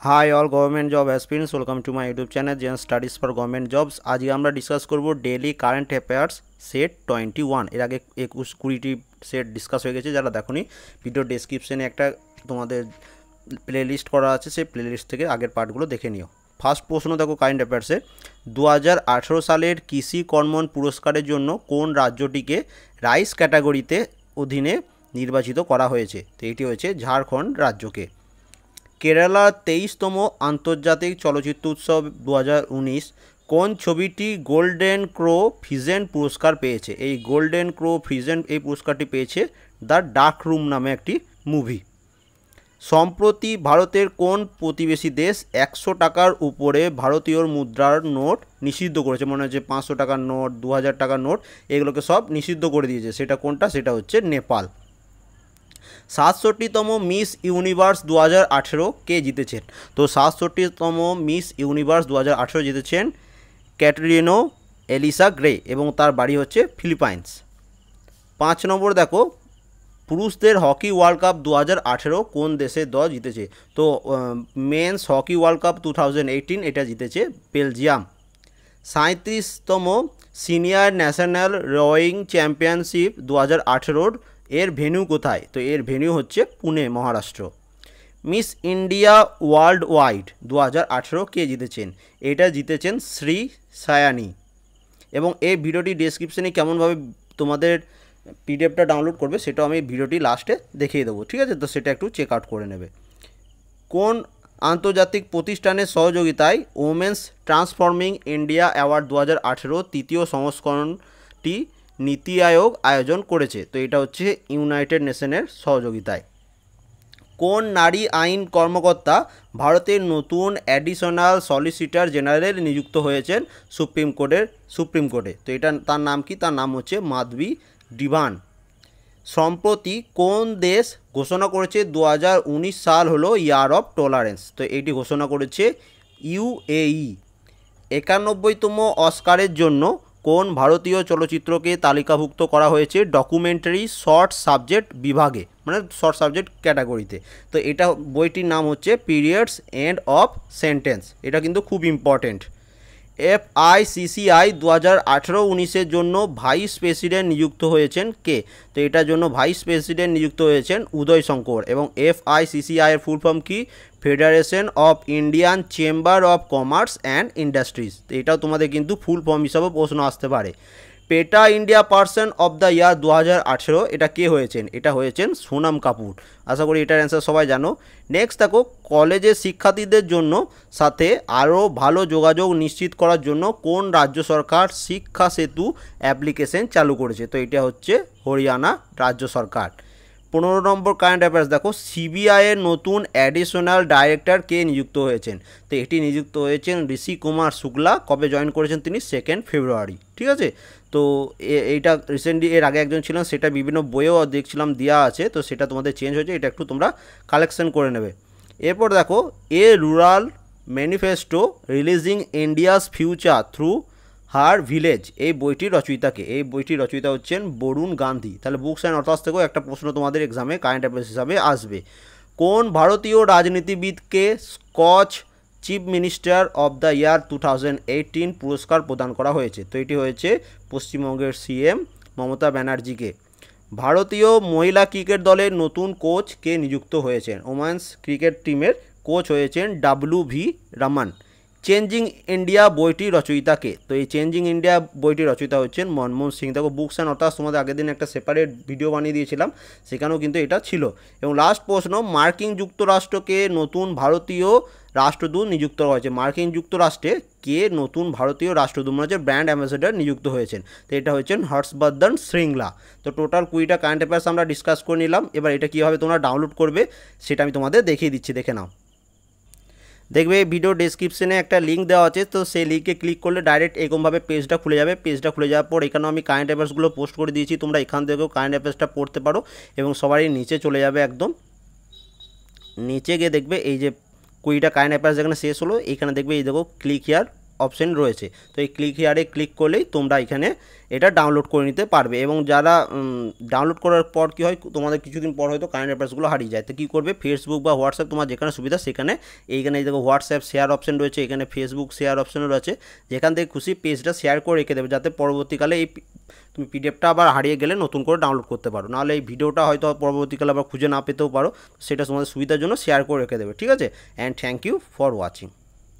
Hi all government job aspirants, welcome to my YouTube channel Gen Studies for Government Jobs। আজকে আমরা discuss করব daily current affairs set 21। এর আগে 21-20টি set discuss হয়ে গেছে। যারা দেখোনি ভিডিও ডেসক্রিপশনে একটা তোমাদের প্লেলিস্ট করা আছে, সেই প্লেলিস্ট থেকে আগের পার্টগুলো দেখে নিও। ফার্স্ট প্রশ্ন দেখো কারেন্ট অ্যাফেয়ার্সে, 2018 সালের কৃষি কর্মণ পুরস্কারের জন্য কোন রাজ্যটিকে রাইস ক্যাটাগরিতে অধীনে নির্বাচিত করা হয়েছে? তো এটি হয়েছে ঝাড়খণ্ড রাজ্যকে। কেরালার 23তম আন্তর্জাতিক চলচ্চিত্র উৎসব 2019 কোন ছবিটি গোল্ডেন ক্রো ফিজেন্ট পুরস্কার পেয়েছে? এই গোল্ডেন ক্রো ফিজেন্ট এই পুরস্কারটি পেয়েছে দ্য ডার্ক রুম নামে একটি মুভি। সম্প্রতি ভারতের কোন প্রতিবেশী দেশ 100 টাকার উপরে ভারতীয় মুদ্রার নোট নিষিদ্ধ করেছে? মনে হচ্ছে 500 টাকার নোট, 2000 টাকার নোট, এগুলোকে সব নিষিদ্ধ করে দিয়েছে। সেটা কোনটা? সেটা হচ্ছে নেপাল। 67তম মিস ইউনিভার্স 2018 কে জিতেছেন? তো 67তম মিস ইউনিভার্স 2018 জিতেছেন ক্যাটরিনো এলিসা গ্রে এবং তার বাড়ি হচ্ছে ফিলিপাইন্স। 5 নম্বর দেখো, পুরুষদের হকি ওয়ার্ল্ড কাপ 2018 কোন দেশের দল জিতেছে? তো মেন্স হকি ওয়ার্ল্ড কাপ 2018 এটা জিতেছে বেলজিয়াম। 37তম সিনিয়র ন্যাশনাল রোয়িং চ্যাম্পিয়নশিপ 2018 এর ভেন্যু কোথায়? তো এর ভেন্যু হচ্ছে Pune, Maharashtra. Miss India Worldwide 2018 কে জিতেছেন? এটা জিতেছেন শ্রী সায়ানি। এবং এই ভিডিওটি ডেসক্রিপশনে কেমনভাবে তোমাদের পিডিএফটা ডাউনলোড করবে সেটাও আমি ভিডিওটি লাস্টে দেখিয়ে দেবো, ঠিক আছে? তো সেটা একটু চেক আউট করে নেবে। কোন আন্তর্জাতিক প্রতিষ্ঠানের সহযোগিতায় ওমেন্স ট্রান্সফর্মিং ইন্ডিয়া অ্যাওয়ার্ড 2018 তৃতীয় সংস্করণটি নীতি আয়োগ আয়োজন করেছে? তো এটা হচ্ছে ইউনাইটেড নেশনের সহযোগিতায়। কোন নারী আইন কর্মকর্তা ভারতের নতুন অ্যাডিশনাল সলিসিটর জেনারেল নিযুক্ত হয়েছেন সুপ্রিম কোর্টে? তো এটা তার নাম কি? তার নাম হচ্ছে মাধবী ডিভান। সম্প্রতি কোন দেশ ঘোষণা করেছে 2019 সাল হলো ইয়ার অফ টলারেন্স? তো এটি ঘোষণা করেছে ইউএই। 91তম অস্কারের জন্য কোন ভারতীয় চলচ্চিত্রকে তালিকাভুক্ত করা হয়েছে ডকুমেন্টারি শর্ট সাবজেক্ট বিভাগে, মানে শর্ট সাবজেক্ট ক্যাটাগরিতে? তো এটা বইটির নাম হচ্ছে পিরিয়ডস এন্ড অফ সেন্টেন্স। এটা কিন্তু খুব ইম্পর্টেন্ট। FICCI 2018-19 জন্য ভাইস প্রেসিডেন্ট নিযুক্ত হয়েছেন কে? তো এটার জন্য ভাইস প্রেসিডেন্ট নিযুক্ত হয়েছেন উদয় শঙ্কর। এবং FICCI এর ফুল ফর্ম কি? Federation of Indian chamber of commerce and industries. তো এটাও তোমাদের কিন্তু ফুল ফর্ম হিসাবে প্রশ্ন আসতে পারে। পেটা India person of the year 2018 এটা কে হয়েছেন? এটা হয়েছেন সোনাম কাপুর। আশা করি এটার অ্যান্সার সবাই জানো। নেক্সট দেখো, কলেজের শিক্ষার্থীদের জন্য সাথে আরও ভালো যোগাযোগ নিশ্চিত করার জন্য কোন রাজ্য সরকার শিক্ষা সেতু অ্যাপ্লিকেশন চালু করেছে? তো এটা হচ্ছে হরিয়ানা রাজ্য সরকার। 15 নম্বর কারেন্ট অ্যাফেয়ার্স দেখো, সিবিআইয়ের নতুন অ্যাডিশনাল ডাইরেক্টর কে নিযুক্ত হয়েছেন? তো এটি নিযুক্ত হয়েছেন ঋষি কুমার শুক্লা। কবে জয়েন করেছেন তিনি? 2 ফেব্রুয়ারি, ঠিক আছে? তো এইটা রিসেন্টলি এর আগে একজন ছিলেন, সেটা বিভিন্ন বইয়েও দেখছিলাম দেওয়া আছে, তো সেটা তোমাদের চেঞ্জ হয়েছে, এটা একটু তোমরা কালেকশন করে নেবে। এরপর দেখো, a rural manifesto realising India's future through her village, এই বইটির রচয়িতাকে? এই বইটির রচয়িতা হচ্ছেন বরুণ গান্ধী। তাহলে বুকস অ্যান্ড অথর্স থেকেও একটা প্রশ্ন তোমাদের এক্সামে কারেন্ট অ্যাফেয়ার্স হিসাবে আসবে। কোন ভারতীয় রাজনীতিবিদকে Skoch chief minister of the year 2018 পুরস্কার প্রদান করা হয়েছে? তো এটি হয়েছে পশ্চিমবঙ্গের CM মমতা ব্যানার্জিকে। ভারতীয় মহিলা ক্রিকেট দলের নতুন কোচ কে নিযুক্ত হয়েছেন? ওমেন্স ক্রিকেট টিমের কোচ হয়েছেন WV রমন। চেঞ্জিং ইন্ডিয়া বইটির রচয়িতাকে? তো এই চেঞ্জিং ইন্ডিয়া বইটির রচয়িতা হচ্ছেন মনমোহন সিং। দেখো বুকস অ্যান্ড অথর্স তোমাদের আগের দিন একটা সেপারেট ভিডিও বানিয়ে দিয়েছিলাম, সেখানেও কিন্তু এটা ছিল। এবং লাস্ট প্রশ্ন, মার্কিন যুক্তরাষ্ট্রকে নতুন ভারতীয় রাষ্ট্রদূত নিযুক্ত হয়েছে? মার্কিন যুক্তরাষ্ট্রে কে নতুন ভারতীয় রাষ্ট্রদূত, মানে হচ্ছে ব্র্যান্ড অ্যাম্বাসেডার নিযুক্ত হয়েছেন? তো এটা হচ্ছেন হর্ষবর্ধন শ্রিংলা। তো টোটাল 20টা কারেন্ট অ্যাফেয়ার্স আমরা ডিসকাস করে নিলাম। এবার এটা কীভাবে তোমরা ডাউনলোড করবে সেটা আমি তোমাদের দেখিয়ে দিচ্ছি, দেখে নাও। দেখবে ভিডিও ডেসক্রিপশনে একটা লিঙ্ক দেওয়া আছে, তো সেই লিঙ্কে ক্লিক করলে ডাইরেক্ট এরকমভাবে পেজটা খুলে যাবে। পেজটা খুলে যাওয়ার পর এখানেও আমি কারেন্ট অ্যাফেয়ার্সগুলো পোস্ট করে দিয়েছি, তোমরা এখান থেকেও কারেন্ট অ্যাফেয়ার্সটা পড়তে পারো। এবং সবারই নিচে চলে যাবে, একদম নিচে গিয়ে দেখবে এই যে 20টা কারেন্ট অ্যাফেয়ার্স যেখানে শেষ হলো, এইখানে দেখবে এই দেখো ক্লিক হিয়ার অপশন রয়েছে। তো এই ক্লিক হিয়ারে ক্লিক করলেই তোমরা এখানে এটা ডাউনলোড করে নিতে পারবে। এবং যারা ডাউনলোড করার পর কী হয়, তোমাদের কিছুদিন পর হয়তো কারেন্ট অ্যাফেয়ার্সগুলো হারিয়ে যায়, তো কী করবে, ফেসবুক বা হোয়াটসঅ্যাপ তোমার যেখানে সুবিধা সেখানে এইখানে দেখো হোয়াটসঅ্যাপ শেয়ার অপশন রয়েছে, এখানে ফেসবুক শেয়ার অপশনও রয়েছে, যেখান থেকে খুশি পেজটা শেয়ার করে রেখে দেবে, যাতে পরবর্তীকালে এই তুমি পিডিএফটা আবার হারিয়ে গেলে নতুন করে ডাউনলোড করতে পারো। নাহলে এই ভিডিওটা হয়তো পরবর্তীকালে আবার খুঁজে না পেতেও পারো, সেটা তোমাদের সুবিধার জন্য শেয়ার করে রেখে দেবে। ঠিক আছে, and thank you for watching.